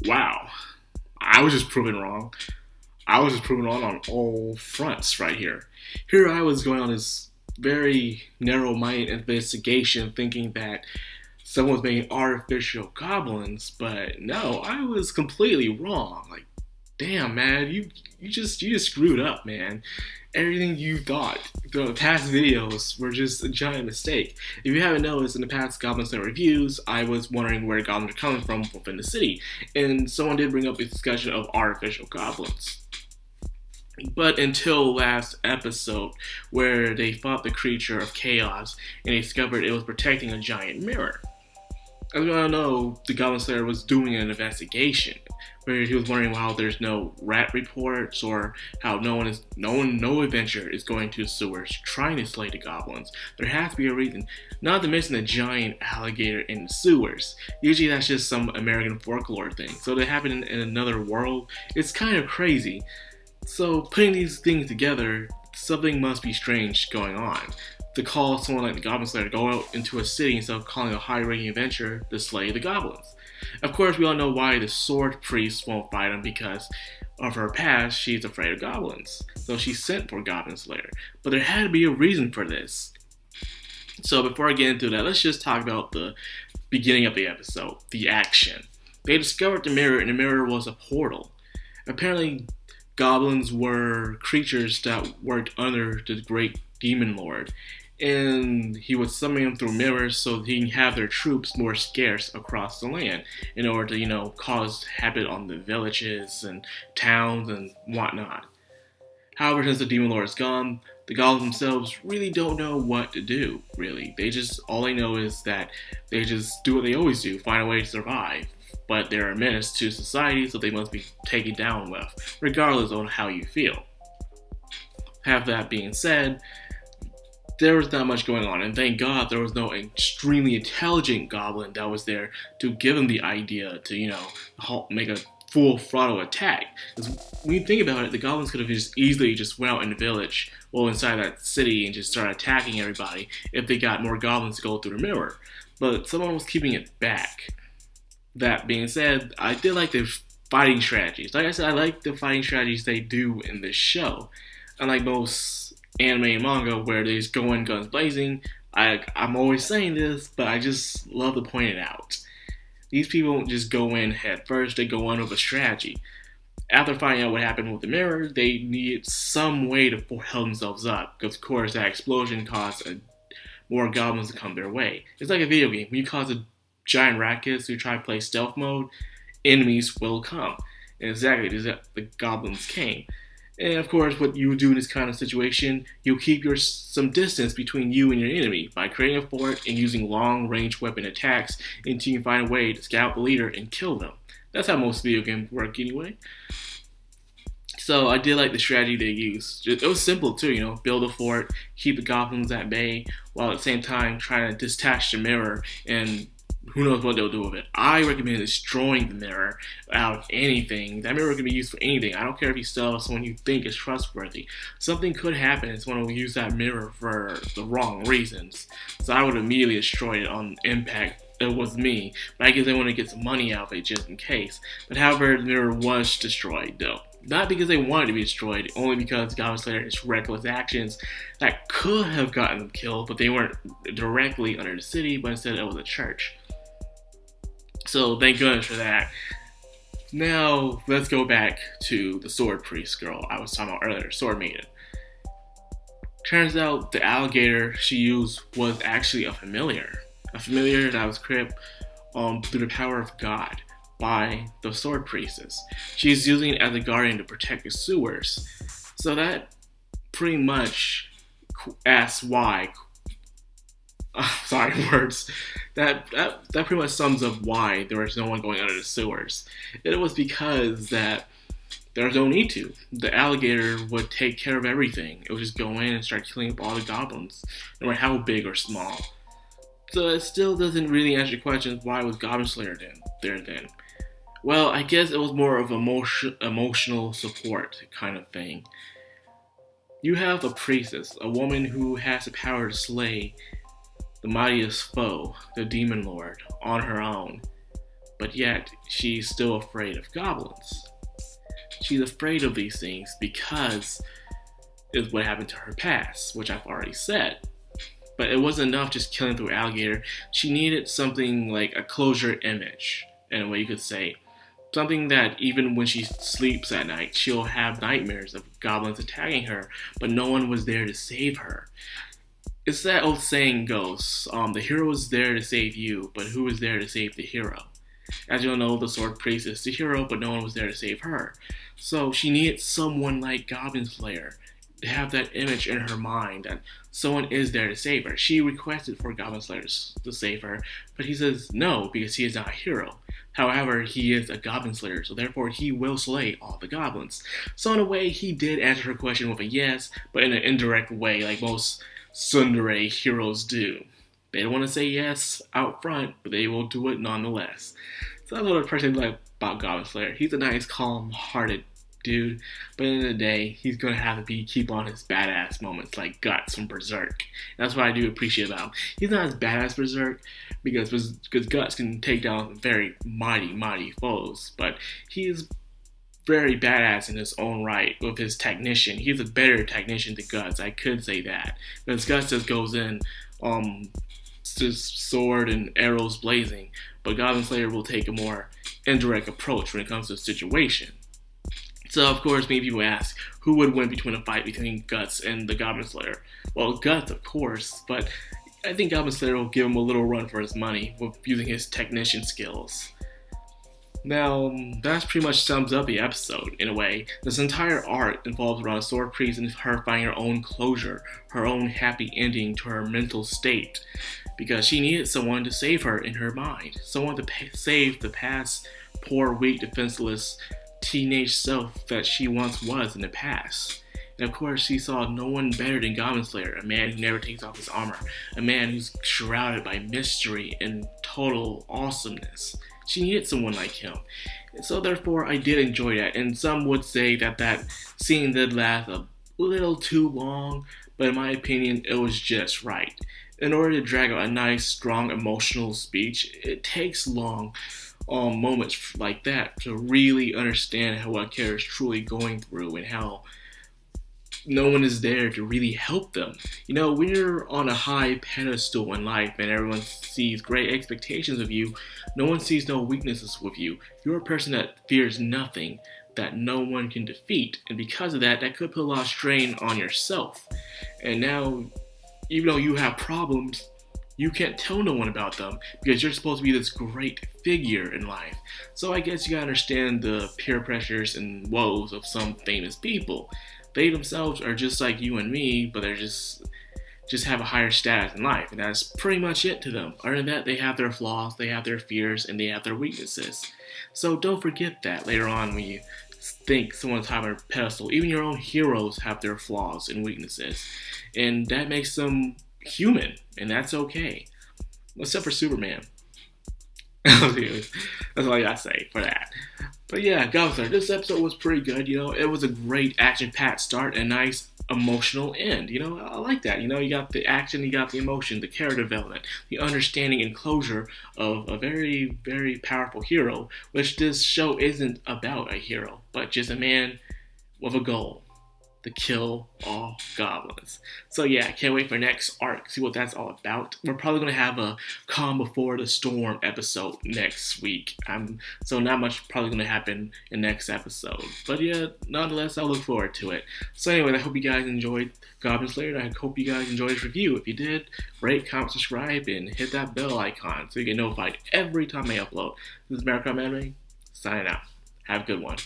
wow, I was just proven wrong. I was just proven wrong on all fronts right here. Here I was going on this very narrow-minded investigation thinking that someone was making artificial goblins, but no, I was completely wrong. Like, damn, man, you just screwed up, man. Everything you thought the past videos were just a giant mistake. If you haven't noticed, in the past Goblin Slayer reviews, I was wondering where goblins are coming from within the city, and someone did bring up a discussion of artificial goblins. But until last episode, where they fought the creature of chaos and they discovered it was protecting a giant mirror. As we all know, the Goblin Slayer was doing an investigation where he was wondering how there's no rat reports or how no adventure is going to the sewers trying to slay the goblins. There has to be a reason. Not to mention the giant alligator in the sewers. Usually that's just some American folklore thing. So to happen in another world, it's kind of crazy. So putting these things together, something must be strange going on. To call someone like the Goblin Slayer to go out into a city instead of calling a high-ranking adventurer to slay the goblins. Of course, we all know why the sword priest won't fight him because of her past, she's afraid of goblins. So she sent for Goblin Slayer. But there had to be a reason for this. So before I get into that, let's just talk about the beginning of the episode, the action. They discovered the mirror, and the mirror was a portal. Apparently, goblins were creatures that worked under the great demon lord, and he would summon them through mirrors so he can have their troops more scarce across the land in order to, cause havoc on the villages and towns and whatnot. However, since the demon lord is gone, the goblins themselves really don't know what to do, really. All they know is that they just do what they always do, find a way to survive. But they're a menace to society, so they must be taken down with, regardless of how you feel. Have that being said, there was not much going on, and thank God there was no extremely intelligent goblin that was there to give them the idea to, make a full throttle attack. Because when you think about it, the goblins could have just easily went out in the village, or inside that city, and just started attacking everybody if they got more goblins to go through the mirror. But someone was keeping it back. That being said, I did like the fighting strategies. Like I said, I like the fighting strategies they do in this show. Unlike most anime and manga where they just go in guns blazing, I'm always saying this, but I just love to point it out. These people don't just go in head first, they go in with a strategy. After finding out what happened with the mirror, they needed some way to help themselves up, because of course that explosion caused more goblins to come their way. It's like a video game. When you cause a giant rackets who try to play stealth mode, enemies will come. And exactly, the goblins came. And of course, what you would do in this kind of situation, you'll keep some distance between you and your enemy by creating a fort and using long-range weapon attacks until you find a way to scout the leader and kill them. That's how most video games work anyway. So I did like the strategy they used. It was simple too, build a fort, keep the goblins at bay, while at the same time trying to detach the mirror, and who knows what they'll do with it. I recommend destroying the mirror out of anything. That mirror can be used for anything. I don't care if you sell someone you think is trustworthy. Something could happen and someone will use that mirror for the wrong reasons. So I would immediately destroy it on impact. It was me, but I guess they want to get some money out of it just in case. But however, the mirror was destroyed though. Not because they wanted to be destroyed, only because Goblin Slayer has reckless actions that could have gotten them killed, but they weren't directly under the city, but instead it was a church. So thank goodness for that. Now let's go back to the sword priest girl I was talking about earlier, sword maiden. Turns out the alligator she used was actually a familiar that was created through the power of God by the sword priestess. She's using it as a guardian to protect the sewers. So that pretty much asks why. That pretty much sums up why there was no one going under the sewers. It was because that there was no need to. The alligator would take care of everything. It would just go in and start killing up all the goblins, no matter how big or small. So it still doesn't really answer the question, why was Goblin Slayer there then? Well, I guess it was more of emotional support kind of thing. You have a priestess, a woman who has the power to slay the mightiest foe, the demon lord, on her own. but yet she's still afraid of goblins. She's afraid of these things because it's what happened to her past, which I've already said. But it wasn't enough just killing through alligator. She needed something like a closure image, in a way you could say. Something that even when she sleeps at night, she'll have nightmares of goblins attacking her, but no one was there to save her. It's that old saying goes, the hero is there to save you, but who is there to save the hero? As you'll know, the sword priest is the hero, but no one was there to save her. So she needed someone like Goblin Slayer to have that image in her mind that someone is there to save her. She requested for Goblin Slayer to save her, but he says no because he is not a hero. However, he is a Goblin Slayer, so therefore he will slay all the goblins. So in a way, he did answer her question with a yes, but in an indirect way, like most tsundere heroes do. They don't want to say yes out front, but they will do it nonetheless. So that's what I personally like about Goblin Slayer. He's a nice, calm-hearted dude, but at the end of the day, he's going to have to keep on his badass moments like Guts from Berserk. That's what I do appreciate about him. He's not as badass Berserk because Guts can take down very mighty foes, but he's very badass in his own right with his technician. He's a better technician than Guts, I could say that. Because Guts just goes in, just sword and arrows blazing, but Goblin Slayer will take a more indirect approach when it comes to the situation. So, of course, many people ask, who would win between a fight between Guts and the Goblin Slayer? Well, Guts, of course, but I think Goblin Slayer will give him a little run for his money with using his technician skills. Now, that pretty much sums up the episode, in a way. This entire arc involves around a sword priest and her finding her own closure, her own happy ending to her mental state, because she needed someone to save her in her mind, someone to save the past, poor, weak, defenseless teenage self that she once was in the past. And of course, she saw no one better than Goblin Slayer, a man who never takes off his armor, a man who's shrouded by mystery and total awesomeness. She needed someone like him. And so therefore, I did enjoy that. And some would say that scene did last a little too long, but in my opinion, it was just right. In order to drag out a nice, strong, emotional speech, it takes long moments like that to really understand what a character is truly going through and how no one is there to really help them. You know, when you're on a high pedestal in life and everyone sees great expectations of you, no one sees no weaknesses with you. You're a person that fears nothing, that no one can defeat, and because of that, that could put a lot of strain on yourself. And now, even though you have problems, you can't tell no one about them because you're supposed to be this great figure in life. So I guess you gotta understand the peer pressures and woes of some famous people. They themselves are just like you and me, but they're just have a higher status in life, and that's pretty much it to them. Other than that, they have their flaws, they have their fears, and they have their weaknesses. So don't forget that later on when you think someone's high on a pedestal. Even your own heroes have their flaws and weaknesses, and that makes them human, and that's okay. Except for Superman. That's all I gotta say for that. But yeah, Goblin Slayer, this episode was pretty good. You know, it was a great action-packed start and a nice emotional end. You know, I like that. You know, you got the action, you got the emotion, the character development, the understanding and closure of a very, very powerful hero, which this show isn't about a hero, but just a man with a goal. To kill all goblins. So yeah, I can't wait for next arc, see what that's all about. We're probably going to have a Calm Before the Storm episode next week. So not much probably going to happen in next episode. But yeah, nonetheless, I look forward to it. So anyway, I hope you guys enjoyed Goblin Slayer, and I hope you guys enjoyed this review. If you did, rate, comment, subscribe, and hit that bell icon so you get notified every time I upload. This is Madcrownxox, signing out. Have a good one.